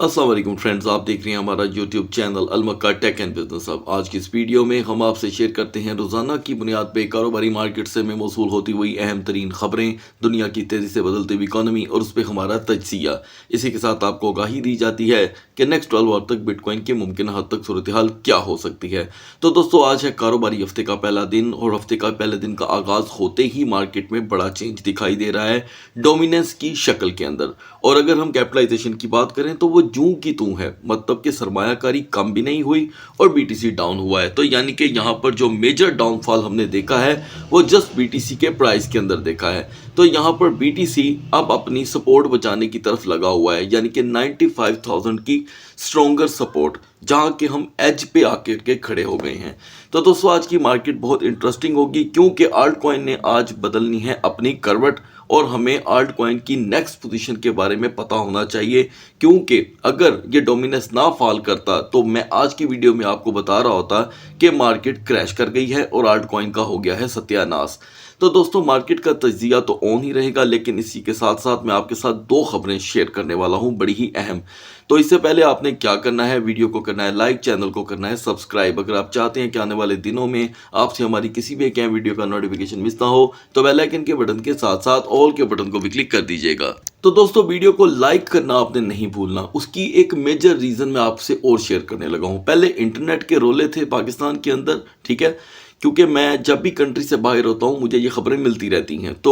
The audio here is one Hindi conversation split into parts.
अस्सलाम वालेकुम फ्रेंड्स, आप देख रहे हैं हमारा यूट्यूब चैनल अलमक्का टेक एंड बिजनेस हब। आज की इस वीडियो में हम आपसे शेयर करते हैं रोज़ाना की बुनियाद पे कारोबारी मार्केट से में मौसूल होती हुई अहम तरीन खबरें, दुनिया की तेज़ी से बदलती हुई इकॉनमी और उस पर हमारा तज्जिया। इसी के साथ आपको आगाही दी जाती है कि नेक्स्ट 12 आवर तक बिटकॉइन की मुमकिन हद तक सूरत हाल क्या हो सकती है। तो दोस्तों, आज है कारोबारी हफ्ते का पहला दिन और हफ्ते का पहले दिन का आगाज़ होते ही मार्केट में बड़ा चेंज दिखाई दे रहा है डोमिनेंस की शक्ल के अंदर। और अगर हम कैपिटलाइजेशन की बात करें तो वो जूं की तूं है, मतलब कि सरमायाकारी कम भी नहीं हुई और बीटीसी डाउन हुआ है। तो यानी कि यहाँ पर जो मेजर डाउनफॉल हमने देखा है वो जस्ट बीटीसी के प्राइस के अंदर देखा है। तो यहाँ पर बीटीसी अब अपनी सपोर्ट बचाने की तरफ लगा हुआ है, यानी कि 95,000 की स्ट्रोंगर सपोर्ट, जहाँ के हम एज पे आकर के खड़े हो गए हैं। तो दोस्तों, आज की मार्केट बहुत इंटरेस्टिंग होगी क्योंकि आल्ट कॉइन ने आज बदलनी है अपनी करवट और हमें आल्ट कॉइन की नेक्स्ट पोजीशन के बारे में पता होना चाहिए। क्योंकि अगर ये डोमिनेंस ना फॉल करता तो मैं आज की वीडियो में आपको बता रहा होता कि मार्केट क्रैश कर गई है और आल्ट कॉइन का हो गया है सत्यानाश। तो दोस्तों, मार्केट का तज्जिया तो ऑन ही रहेगा, लेकिन इसी के साथ साथ मैं आपके साथ दो खबरें शेयर करने वाला हूं, बड़ी ही अहम। तो इससे पहले आपने क्या करना है, वीडियो को करना है लाइक, चैनल को करना है सब्सक्राइब। अगर आप चाहते हैं कि आने वाले दिनों में आपसे हमारी किसी भी एक वीडियो का नोटिफिकेशन मिस ना हो तो बेल आइकन के बटन के साथ साथ ऑल के बटन को भी क्लिक कर दीजिएगा। तो दोस्तों, वीडियो को लाइक करना आपने नहीं भूलना। उसकी एक मेजर रीजन मैं आपसे और शेयर करने लगा हूं। पहले इंटरनेट के रोले थे पाकिस्तान के अंदर, ठीक है, क्योंकि मैं जब भी कंट्री से बाहर होता हूँ मुझे ये खबरें मिलती रहती हैं। तो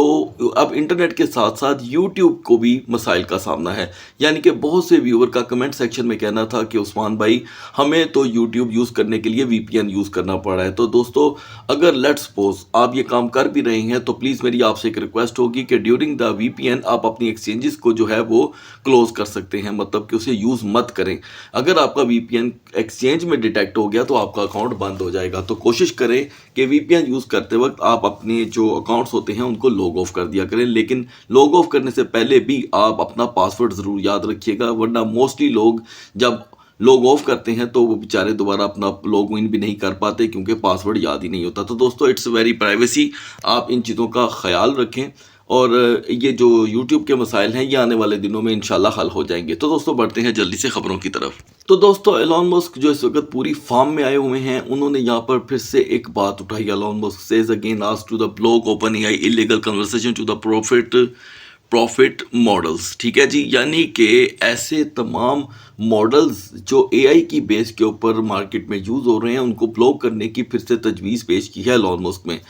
अब इंटरनेट के साथ साथ यूट्यूब को भी मसाइल का सामना है। यानी कि बहुत से व्यूअर का कमेंट सेक्शन में कहना था कि उस्मान भाई, हमें तो यूट्यूब यूज़ करने के लिए वीपीएन यूज़ करना पड़ रहा है। तो दोस्तों, अगर लेट्स सपोज आप ये काम कर भी रहे हैं तो प्लीज़ मेरी आपसे एक रिक्वेस्ट होगी कि ड्यूरिंग द वीपीएन आप अपनी एक्सचेंजेस को जो है वो क्लोज कर सकते हैं, मतलब कि उसे यूज़ मत करें। अगर आपका वीपीएन एक्सचेंज में डिटेक्ट हो गया तो आपका अकाउंट बंद हो जाएगा। तो कोशिश करें कि वीपीएन यूज़ करते वक्त आप अपने जो अकाउंट्स होते हैं उनको लॉग ऑफ कर दिया करें, लेकिन लॉग ऑफ करने से पहले भी आप अपना पासवर्ड ज़रूर याद रखिएगा, वरना मोस्टली लोग जब लॉग ऑफ करते हैं तो वो बेचारे दोबारा अपना लॉग इन भी नहीं कर पाते क्योंकि पासवर्ड याद ही नहीं होता। तो दोस्तों, इट्स वेरी प्राइवेसी, आप इन चीज़ों का ख्याल रखें और ये जो YouTube के मसाइल हैं ये आने वाले दिनों में इंशाल्लाह हल हो जाएंगे। तो दोस्तों, बढ़ते हैं जल्दी से खबरों की तरफ। तो दोस्तों, एलॉन मस्क जो इस वक्त पूरी फॉर्म में आए हुए हैं, उन्होंने यहाँ पर फिर से एक बात उठाई। Elon Musk says again asked to the block OpenAI illegal conversation to the profit models. ठीक है जी, यानी कि ऐसे तमाम मॉडल्स जो एआई की बेस के ऊपर मार्केट में यूज़ हो रहे हैं उनको ब्लॉक करने की फिर से तजवीज़ पेश की है एलॉन मस्क में।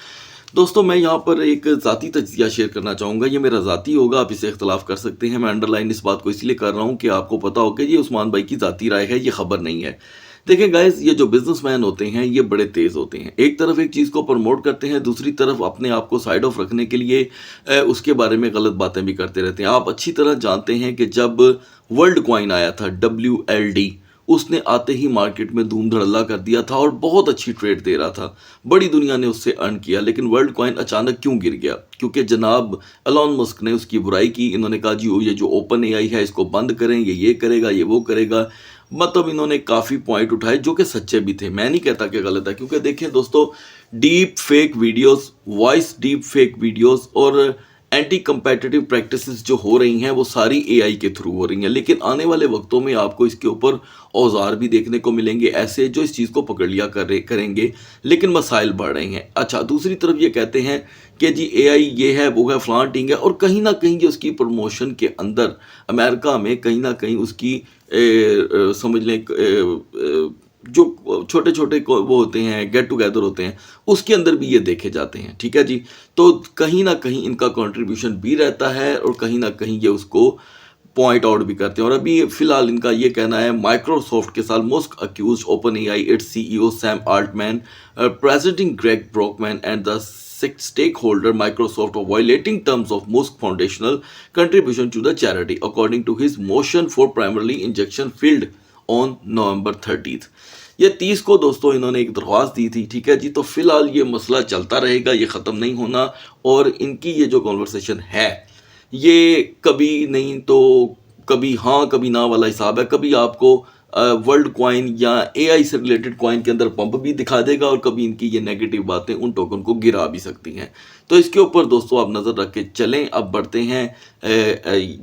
दोस्तों, मैं यहाँ पर एक ज़ाती तज्जिया शेयर करना चाहूँगा। ये मेरा ज़ाती होगा, आप इसे इख्तलाफ कर सकते हैं। मैं अंडरलाइन इस बात को इसलिए कर रहा हूँ कि आपको पता हो कि ये उस्मान भाई की ज़ाती राय है, ये खबर नहीं है। देखें गाइस, ये जो बिजनेसमैन होते हैं ये बड़े तेज़ होते हैं। एक तरफ एक चीज़ को प्रमोट करते हैं, दूसरी तरफ अपने आप को साइड ऑफ रखने के लिए उसके बारे में गलत बातें भी करते रहते हैं। आप अच्छी तरह जानते हैं कि जब वर्ल्ड कॉइन आया था WLD, उसने आते ही मार्केट में धूम धड़ल्ला कर दिया था और बहुत अच्छी ट्रेड दे रहा था, बड़ी दुनिया ने उससे अर्न किया। लेकिन वर्ल्ड कॉइन अचानक क्यों गिर गया? क्योंकि जनाब एलॉन मस्क ने उसकी बुराई की। इन्होंने कहा जी ये जो ओपन एआई है इसको बंद करें, ये करेगा, ये वो करेगा। मतलब इन्होंने काफ़ी पॉइंट उठाए जो कि सच्चे भी थे, मैं नहीं कहता कि गलत है। क्योंकि देखें दोस्तों, deep fake videos, voice deep fake videos और एंटी कंपेटिटिव प्रैक्टिसेस जो हो रही हैं वो सारी एआई के थ्रू हो रही हैं। लेकिन आने वाले वक्तों में आपको इसके ऊपर औजार भी देखने को मिलेंगे ऐसे जो इस चीज़ को पकड़ लिया करेंगे, लेकिन मसाइल बढ़ रहे हैं। अच्छा, दूसरी तरफ ये कहते हैं कि जी एआई ये है, वो है, फलां टिंग है, और कहीं ना कहीं उसकी प्रमोशन के अंदर अमेरिका में कहीं ना कहीं उसकी समझ लें जो छोटे छोटे वो होते हैं, गेट टुगेदर होते हैं, उसके अंदर भी ये देखे जाते हैं। ठीक है जी, तो कहीं ना कहीं इनका कंट्रीब्यूशन भी रहता है और कहीं ना कहीं ये उसको पॉइंट आउट भी करते हैं। और अभी फिलहाल इनका ये कहना है, माइक्रोसॉफ्ट के साथ Musk accuse OpenAI its CEO Sam Altman, president Greg Brockman and the stakeholder Microsoft of violating terms of Musk foundational contribution to the charity according to his motion for primarily injection filed on November 30th। ये 30 को दोस्तों इन्होंने एक दरख्वास्त दी थी। ठीक है जी, तो फिलहाल ये मसला चलता रहेगा, ये ख़त्म नहीं होना। और इनकी ये जो कॉन्वर्सेशन है ये कभी नहीं तो कभी हाँ कभी ना वाला हिसाब है। कभी आपको वर्ल्ड कॉइन या एआई से रिलेटेड कॉइन के अंदर पंप भी दिखा देगा और कभी इनकी ये नेगेटिव बातें उन टोकन को गिरा भी सकती हैं। तो इसके ऊपर दोस्तों आप नज़र रख के चलें। अब बढ़ते हैं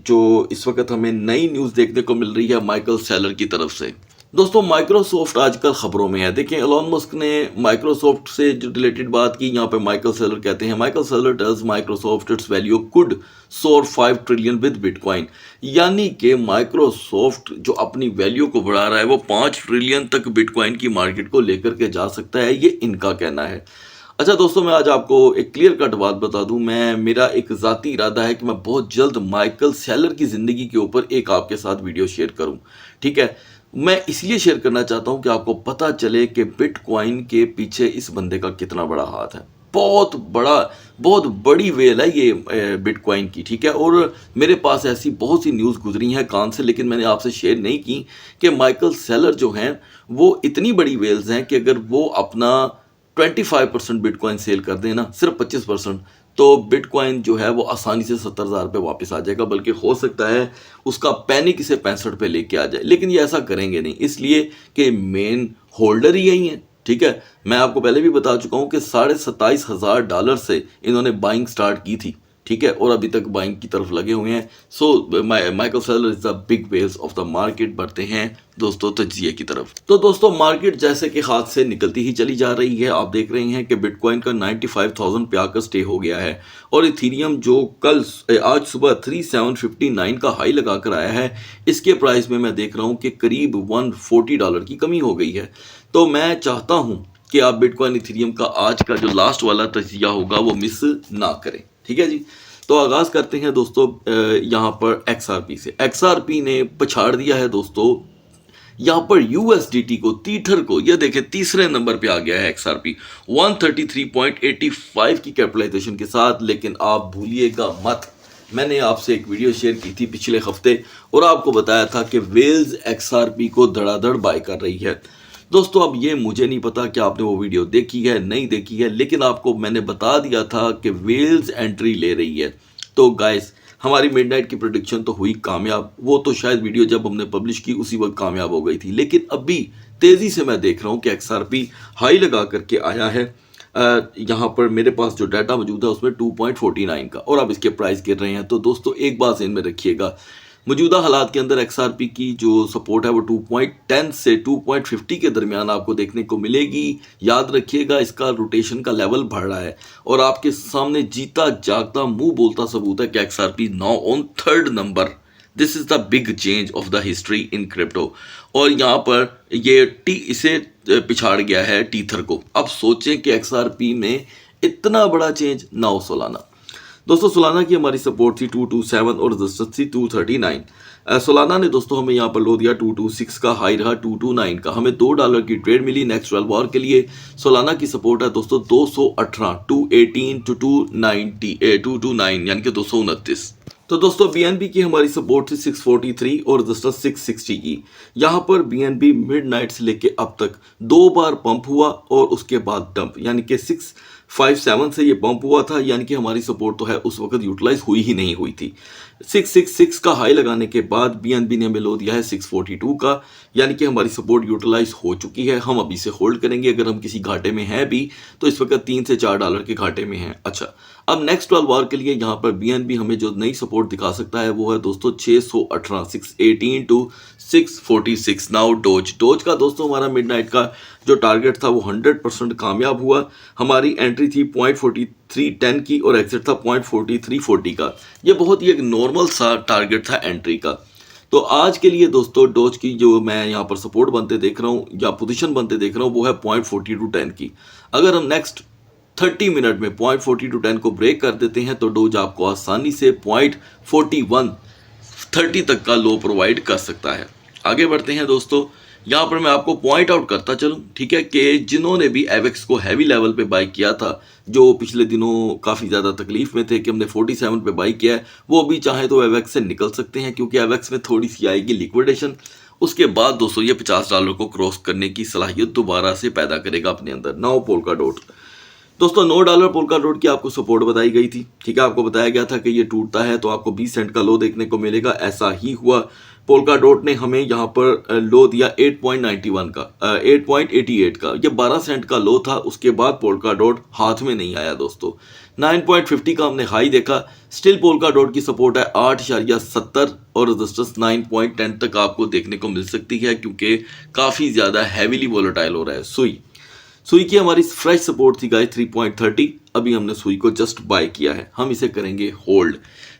जो इस वक्त हमें नई न्यूज़ देखने को मिल रही है माइकल सेलर की तरफ से। दोस्तों माइक्रोसॉफ्ट आजकल खबरों में है। देखें एलोन मस्क ने माइक्रोसॉफ्ट से जो रिलेटेड बात की, यहाँ पे माइकल सेलर कहते हैं Michael Saylor tells Microsoft its value could soar 5 trillion with bitcoin. यानी कि माइक्रोसॉफ्ट जो अपनी वैल्यू को बढ़ा रहा है वो 5 ट्रिलियन तक बिटकॉइन की मार्केट को लेकर के जा सकता है, ये इनका कहना है। अच्छा दोस्तों, मैं आज आपको एक क्लियर कट बात बता दूं, मेरा एक ज़ाती इरादा है कि मैं बहुत जल्द माइकल सेलर की ज़िंदगी के ऊपर एक आपके साथ वीडियो शेयर करूं। ठीक है, मैं इसलिए शेयर करना चाहता हूं कि आपको पता चले कि बिटकॉइन के पीछे इस बंदे का कितना बड़ा हाथ है। बहुत बड़ी वेल है ये बिटकॉइन की। ठीक है, और मेरे पास ऐसी बहुत सी न्यूज़ गुजरी हैं कान से, लेकिन मैंने आपसे शेयर नहीं की कि माइकल सेलर जो हैं वो इतनी बड़ी वेल्स हैं कि अगर वो अपना 25% बिटकॉइन सेल कर दें ना, सिर्फ 25%, तो बिटकॉइन जो है वो आसानी से 70,000 पे वापस आ जाएगा। बल्कि हो सकता है उसका पैनिक इसे 65 पे लेके आ जाए, लेकिन ये ऐसा करेंगे नहीं, इसलिए कि मेन होल्डर ही यही है। ठीक है, मैं आपको पहले भी बता चुका हूँ कि $27,500 से इन्होंने बाइंग स्टार्ट की थी। ठीक है, और अभी तक बाइंग की तरफ लगे हुए हैं। So Michael Saylor is the big whales of the market. बढ़ते हैं दोस्तों तज्जिए की तरफ। तो दोस्तों मार्केट जैसे कि हाथ से निकलती ही चली जा रही है। आप देख रहे हैं कि बिटकॉइन का 95,000 पे आकर स्टे हो गया है, और इथीरियम जो आज सुबह 3759 का हाई लगा कर आया है, इसके प्राइस में मैं देख रहा हूं कि करीब $140 की कमी हो गई है। तो मैं चाहता हूं कि आप बिटकॉइन इथीरियम का आज का जो लास्ट वाला तजिया होगा वो मिस ना करें। ठीक है जी, तो आगाज़ करते हैं दोस्तों यहाँ पर XRP से। XRP ने पछाड़ दिया है दोस्तों यहाँ पर USDT को, तीथर को। यह देखें तीसरे नंबर पे आ गया है XRP 133.85 की कैपिटलाइजेशन के साथ। लेकिन आप भूलिएगा मत, मैंने आपसे एक वीडियो शेयर की थी पिछले हफ्ते और आपको बताया था कि वेल्स XRP को धड़ाधड़ बाय कर रही है। दोस्तों अब ये मुझे नहीं पता कि आपने वो वीडियो देखी है नहीं देखी है, लेकिन आपको मैंने बता दिया था कि वेल्स एंट्री ले रही है। तो गाइस हमारी मिडनाइट की प्रेडिक्शन तो हुई कामयाब। वो तो शायद वीडियो जब हमने पब्लिश की उसी वक्त कामयाब हो गई थी, लेकिन अभी तेज़ी से मैं देख रहा हूँ कि XRP हाई लगा करके आया है। यहाँ पर मेरे पास जो डाटा मौजूद है उसमें 2.49 का, और अब इसके प्राइस गिर रहे हैं। तो दोस्तों एक बात इन में रखिएगा, मौजूदा हालात के अंदर XRP की जो सपोर्ट है वो 2.10 से 2.50 के दरमियान आपको देखने को मिलेगी। याद रखिएगा इसका रोटेशन का लेवल बढ़ रहा है, और आपके सामने जीता जागता मुंह बोलता सबूत है कि XRP now on 3rd number. This is the big change of the history in crypto. और यहाँ पर ये इसे पिछाड़ गया है टीथर को। अब सोचें कि XRP में इतना बड़ा चेंज ना हो। सोलाना दोस्तों, सोलाना की हमारी सपोर्ट थी 227 और रेजिस्टेंस थी 239। सोलाना ने दोस्तों हमें यहाँ पर लो दिया 226 का, हाई रहा 229 का। हमें $2 की ट्रेड मिली नेक्स्ट 12 आवर के लिए। सोलाना की सपोर्ट है दोस्तों 218, 218 टू 229 यानी कि 229। तो दोस्तों BNB की हमारी सपोर्ट थी 643 और रेजिस्टेंस 660 की। यहाँ पर BNB मिडनाइट से लेके अब तक 2 बार पंप हुआ और उसके बाद डंप, यानी कि 657 से ये पंप हुआ था, यानी कि हमारी सपोर्ट तो है उस वक्त यूटिलाइज हुई ही नहीं हुई थी। 666 का हाई लगाने के बाद BNB ने हमें लो दिया है 642 का, यानी कि हमारी सपोर्ट यूटिलाइज हो चुकी है। हम अभी से होल्ड करेंगे। अगर हम किसी घाटे में हैं भी तो इस वक्त $3 से $4 के घाटे में हैं। अच्छा, अब नेक्स्ट 12 आवर के लिए यहाँ पर BNB हमें जो नई सपोर्ट दिखा सकता है वो है दोस्तों 618, 618 टू 646। नाउ डोज का दोस्तों हमारा मिडनाइट का जो टारगेट था वो 100% कामयाब हुआ। हमारी एंट्री थी 0.4310 की और एग्जिट था 0.4340 का। ये बहुत ही एक नॉर्मल सा टारगेट था एंट्री का। तो आज के लिए दोस्तों डोज की जो मैं यहाँ पर सपोर्ट बनते देख रहा हूँ या पोजीशन बनते देख रहा हूँ वो है 0.4210 की। अगर हम नेक्स्ट 30 मिनट में 0.4210 को ब्रेक कर देते हैं तो डोज आपको आसानी से 0.4130 तक का लो प्रोवाइड कर सकता है। आगे बढ़ते हैं दोस्तों, यहाँ पर मैं आपको पॉइंट आउट करता चलूँ, ठीक है, कि जिन्होंने भी एवेक्स को हैवी लेवल पे बाई किया था, जो पिछले दिनों काफ़ी ज़्यादा तकलीफ में थे कि हमने 47 पे बाई किया है, वो भी चाहे तो एवेक्स से निकल सकते हैं, क्योंकि एवेक्स में थोड़ी सी आएगी लिक्विडेशन। उसके बाद दोस्तों ये $50 को क्रॉस करने की सलाहियत दोबारा से पैदा करेगा अपने अंदर। नाउ पोल्का डॉट दोस्तों $9 पोल्का डॉट की आपको सपोर्ट बताई गई थी, ठीक है। आपको बताया गया था कि ये टूटता है तो आपको 20 सेंट का लो देखने को मिलेगा, ऐसा ही हुआ। पोल्का डॉट ने हमें यहाँ पर लो दिया 8.91 का 8.88 का, ये 12 सेंट का लो था। उसके बाद पोल्का डॉट हाथ में नहीं आया दोस्तों। 9.50 का हमने हाई देखा। स्टिल पोल्का डॉट की सपोर्ट है 8.70 और रेजिस्टेंस 9.10 तक आपको देखने को मिल सकती है, क्योंकि काफ़ी ज़्यादा हैवीली वोलेटाइल हो रहा है। सुई की हमारी फ्रेश सपोर्ट थी गाइस 3.30। अभी हमने सुई को जस्ट बाय किया है, हम इसे करेंगे होल्ड।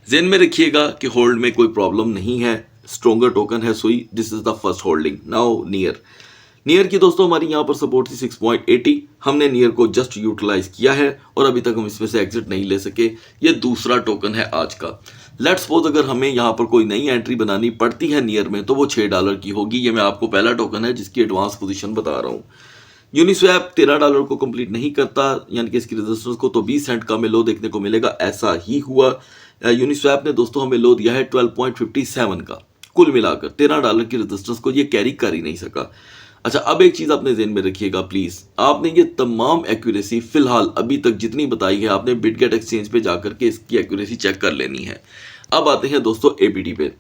ज़हन में रखिएगा कि होल्ड में कोई प्रॉब्लम नहीं है, स्ट्रोंगर टोकन है सुई। This is the first holding. Now near की दोस्तों हमारी यहाँ पर सपोर्ट थी 6.80। हमने नियर को जस्ट यूटिलाइज किया है और अभी तक हम इसमें से एग्जिट नहीं ले सके। ये दूसरा टोकन है आज का। लेट्स सपोज अगर हमें यहाँ पर कोई नई एंट्री बनानी पड़ती है नियर में तो वो $6 की होगी। ये मैं आपको पहला टोकन है जिसकी एडवांस पोजीशन बता रहा हूँ। यूनिस्वैप $13 को कंप्लीट नहीं करता, यानी कि इसकी रेजिस्टेंस को, तो 20 सेंट का हमें लो देखने को मिलेगा, ऐसा ही हुआ। यूनिस्वैप ने दोस्तों हमें लो दिया है 12.57 का। कुल मिलाकर $13 की रेजिस्टेंस को ये कैरी कर ही नहीं सका। अच्छा, अब एक चीज आपने ज़हन में रखिएगा प्लीज, आपने ये तमाम एक्यूरेसी फिलहाल अभी तक जितनी बताई है आपने बिटगेट एक्सचेंज पे जाकर के इसकी एक्यूरेसी चेक कर लेनी है। अब आते हैं दोस्तों एपीटी पे।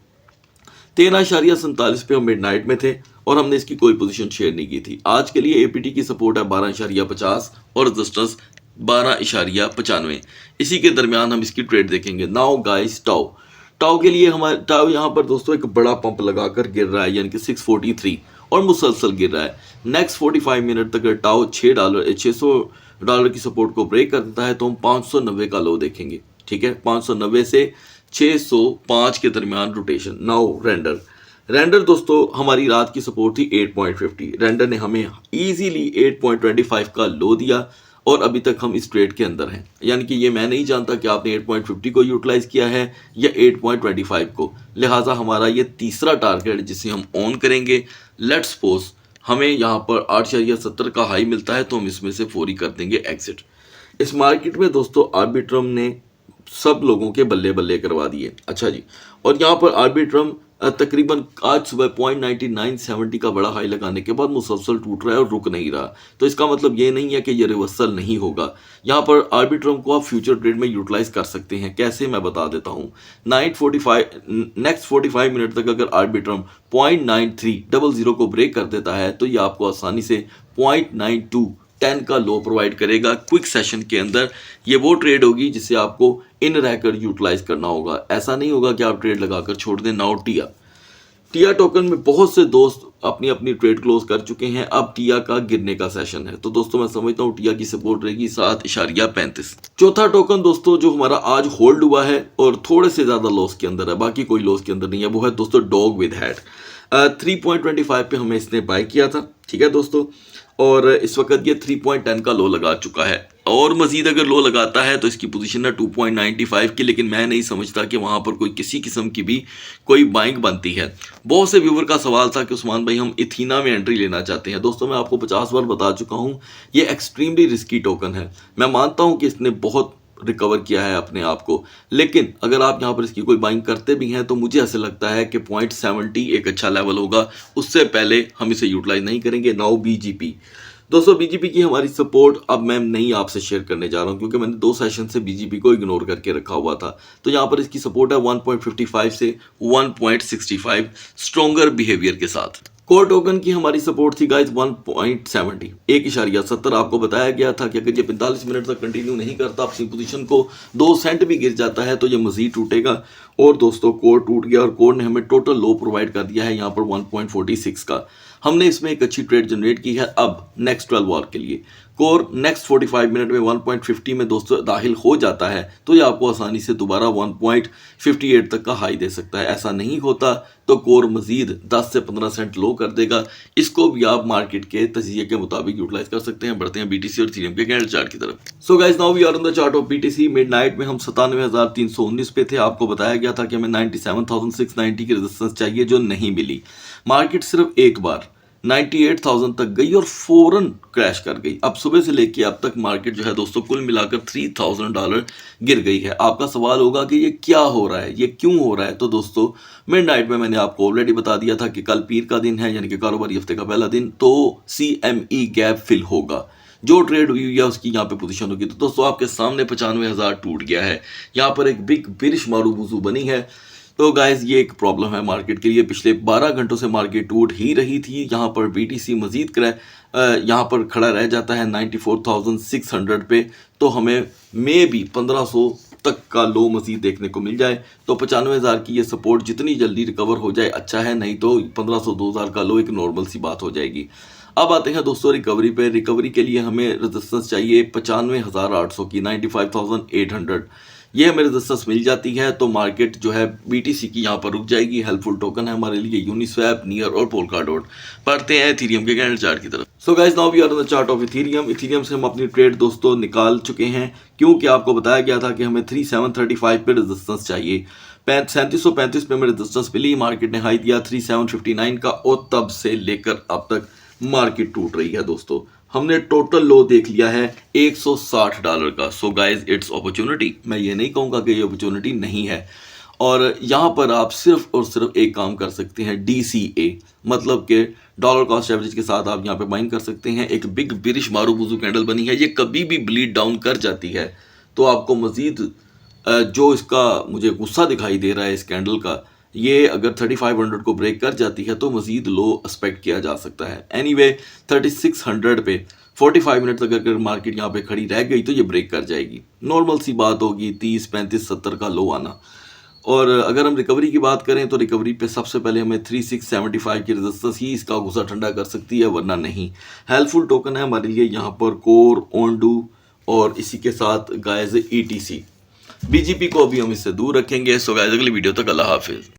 13.47 पे हम मिडनाइट में थे और हमने इसकी कोई पोजीशन शेयर नहीं की थी। आज के लिए एपीटी की सपोर्ट है 12.50 और रेजिस्टेंस 12.95। इसी के दरमियान हम इसकी ट्रेड देखेंगे। नाउ गाइस, टाउ के लिए हमारे टाउ यहाँ पर दोस्तों एक बड़ा पंप लगाकर गिर रहा है, यानी कि 643 और मुसलसल गिर रहा है। नेक्स्ट 45 मिनट तक अगर टाउ $600 की सपोर्ट को ब्रेक कर देता है तो हम 590 का लो देखेंगे, ठीक है। 590 से 605 के दरमियान रोटेशन। नाउ रेंडर दोस्तों हमारी रात की सपोर्ट थी 8.50। रेंडर ने हमें इजीली 8.25 का लो दिया और अभी तक हम इस ट्रेड के अंदर हैं। यानी कि ये मैं नहीं जानता कि आपने 8.50 को यूटिलाइज किया है या 8.25 को, लिहाजा हमारा ये तीसरा टारगेट जिसे हम ऑन करेंगे। लेट्स सपोज हमें यहाँ पर 8.70 का हाई मिलता है तो हम इसमें से फौरी कर देंगे एग्जिट। इस मार्केट में दोस्तों आर्बिट्रम ने सब लोगों के बल्ले बल्ले करवा दिए। अच्छा जी, और यहाँ पर आर्बिट्रम तकरीबन आज सुबह 0.9970 का बड़ा हाई लगाने के बाद मुसलसल टूट रहा है और रुक नहीं रहा। तो इसका मतलब ये नहीं है कि ये रिवर्सल नहीं होगा। यहाँ पर आर्बिट्रम को आप फ्यूचर ट्रेड में यूटिलाइज कर सकते हैं। कैसे, मैं बता देता हूँ। नेक्स्ट 45 मिनट तक अगर आर्बिट्रम 0.9300 को ब्रेक कर देता है तो ये आपको आसानी से 0.9210 का लो प्रोवाइड करेगा क्विक सेशन के अंदर। ये वो ट्रेड होगी जिसे आपको इन रहकर यूटिलाइज करना होगा। ऐसा नहीं होगा कि आप ट्रेड लगाकर छोड़ दें। नाउ टिया टोकन में बहुत से दोस्त अपनी अपनी ट्रेड क्लोज कर चुके हैं। अब टिया का गिरने का सेशन है, तो दोस्तों मैं समझता हूँ टिया की सपोर्ट रहेगी 7.35। चौथा टोकन दोस्तों जो हमारा आज होल्ड हुआ है और थोड़े से ज्यादा लॉस के अंदर है, बाकी कोई लॉस के अंदर नहीं है, वो है दोस्तों डॉग विद हेड। 3.25 पे हमें इसने बाय किया था, ठीक है दोस्तों, और इस वक्त ये 3.10 का लो लगा चुका है और मजीद अगर लो लगाता है तो इसकी पोजीशन है 2.95 की। लेकिन मैं नहीं समझता कि वहाँ पर कोई किसी किस्म की भी कोई बाइंग बनती है। बहुत से व्यूवर का सवाल था कि उस्मान भाई हम इथीना में एंट्री लेना चाहते हैं। दोस्तों मैं आपको 50 बार बता चुका हूँ ये एक्सट्रीमली रिस्की टोकन है। मैं मानता हूँ कि इसने बहुत रिकवर किया है अपने आप को, लेकिन अगर आप यहाँ पर इसकी कोई बाइंग करते भी हैं तो मुझे ऐसे लगता है कि 0.70 एक अच्छा लेवल होगा, उससे पहले हम इसे यूटिलाइज नहीं करेंगे। नाउ बीजीपी दोस्तों, बीजीपी की हमारी सपोर्ट अब मैं नहीं आपसे शेयर करने जा रहा हूँ क्योंकि मैंने 2 सेशन से बीजीपी को इग्नोर करके रखा हुआ था। तो यहाँ पर इसकी सपोर्ट है 1.55 से 1.65 स्ट्रॉन्गर बिहेवियर के साथ। कोर टोकन की हमारी सपोर्ट थी गाइज 1.70 1.70। आपको बताया गया था कि अगर ये 45 मिनट तक कंटिन्यू नहीं करता, अपनी पोजीशन को 2 सेंट भी गिर जाता है तो ये मजीद टूटेगा। और दोस्तों कोर टूट गया और कोर ने हमें टोटल लो प्रोवाइड कर दिया है यहाँ पर 1.46 का। हमने इसमें एक अच्छी ट्रेड जनरेट की है। अब नेक्स्ट 12 आवर के लिए कोर नेक्स्ट 45 मिनट में 1.50 में दोस्तों दाखिल हो जाता है तो ये आपको आसानी से दोबारा 1.58 तक का हाई दे सकता है। ऐसा नहीं होता तो कोर मजीद 10 से 15 सेंट लो कर देगा। इसको भी आप मार्केट के तजिए के मुताबिक यूटिलाइज कर सकते हैं। बढ़ते हैं बीटीसी और इथेरियम के कैंडल चार्ट की तरफ। So guys, now we are on the chart of BTC. Midnight में हम 97,319 पे थे। आपको बताया गया था कि हमें 97,690 की रेजिस्टेंस चाहिए जो नहीं मिली। मार्केट सिर्फ एक बार 98,000 तक गई और फौरन क्रैश कर गई। अब सुबह से लेके अब तक मार्केट जो है दोस्तों कुल मिलाकर $3,000 गिर गई है। आपका सवाल होगा कि ये क्या हो रहा है, ये क्यों हो रहा है? तो दोस्तों मिडनाइट में मैंने आपको ऑलरेडी बता दिया था कि कल पीर का दिन है, यानी कि कारोबारी हफ्ते का पहला दिन, तो CME गैप फिल होगा। जो ट्रेड हुई है उसकी यहाँ पे पोजीशन होगी। तो दोस्तों आपके सामने 95,000 टूट गया है, यहाँ पर एक बिग बिरिश मारूबुजू बनी है। तो गाइज ये एक प्रॉब्लम है मार्केट के लिए। पिछले 12 घंटों से मार्केट टूट ही रही थी। यहाँ पर BTC मजीद यहाँ पर खड़ा रह जाता है 94,600 पे, तो हमें मे भी 1500 तक का लो मजीद देखने को मिल जाए। तो 95,000 की ये सपोर्ट जितनी जल्दी रिकवर हो जाए अच्छा है, नहीं तो 1500 2000 का लो एक नॉर्मल सी बात हो जाएगी। अब आते हैं दोस्तों रिकवरी पे। रिकवरी के लिए हमें रेजिस्टेंस चाहिए 95,800 की, 95,800। ये हमें रेजिस्टेंस मिल जाती है तो मार्केट जो है BTC की यहाँ पर रुक जाएगी। हेल्पफुल टोकन है हमारे लिए यूनिस्वैप, नियर और पोलकाडोट। पढ़ते हैं एथेरियम के कैंडल चार्ट की तरफ। So guys now we are on the chart of Ethereum. Ethereum से हम अपनी ट्रेड दोस्तों निकाल चुके हैं, क्योंकि आपको बताया गया था कि हमें 3735 पे रेजिस्टेंस चाहिए। 3735 पे हमें रेजिस्टेंस मिली, मार्केट ने हाई दिया 3759 का, और तब से लेकर अब तक मार्केट टूट रही है दोस्तों। हमने टोटल लो देख लिया है $160 का। So guys it's opportunity. मैं ये नहीं कहूँगा कि ये अपॉर्चुनिटी नहीं है, और यहाँ पर आप सिर्फ और सिर्फ एक काम कर सकते हैं, DCA मतलब कि डॉलर कॉस्ट एवरेज के साथ आप यहाँ पे बाइंग कर सकते हैं। एक बिग बिरिश मारूबुजू कैंडल बनी है, ये कभी भी ब्लीड डाउन कर जाती है तो आपको मजीद जो इसका मुझे गुस्सा दिखाई दे रहा है इस कैंडल का, ये अगर 3500 को ब्रेक कर जाती है तो मजीद लो एक्सपेक्ट किया जा सकता है। एनीवे 3600 पे 45 मिनट तक अगर मार्केट यहाँ पे खड़ी रह गई तो ये ब्रेक कर जाएगी। नॉर्मल सी बात होगी 30, 35, 70 का लो आना। और अगर हम रिकवरी की बात करें तो रिकवरी पे सबसे पहले हमें 3675 की रेजिस्टेंस ही इसका गुस्सा ठंडा कर सकती है, वरना नहीं। हेल्पफुल टोकन है हमारे लिए यहाँ पर कोर, ओंडू और इसी के साथ गाइस ETC। BGP को अभी हम इससे दूर रखेंगे। सो गाइस अगली वीडियो तक अल्लाह हाफिज।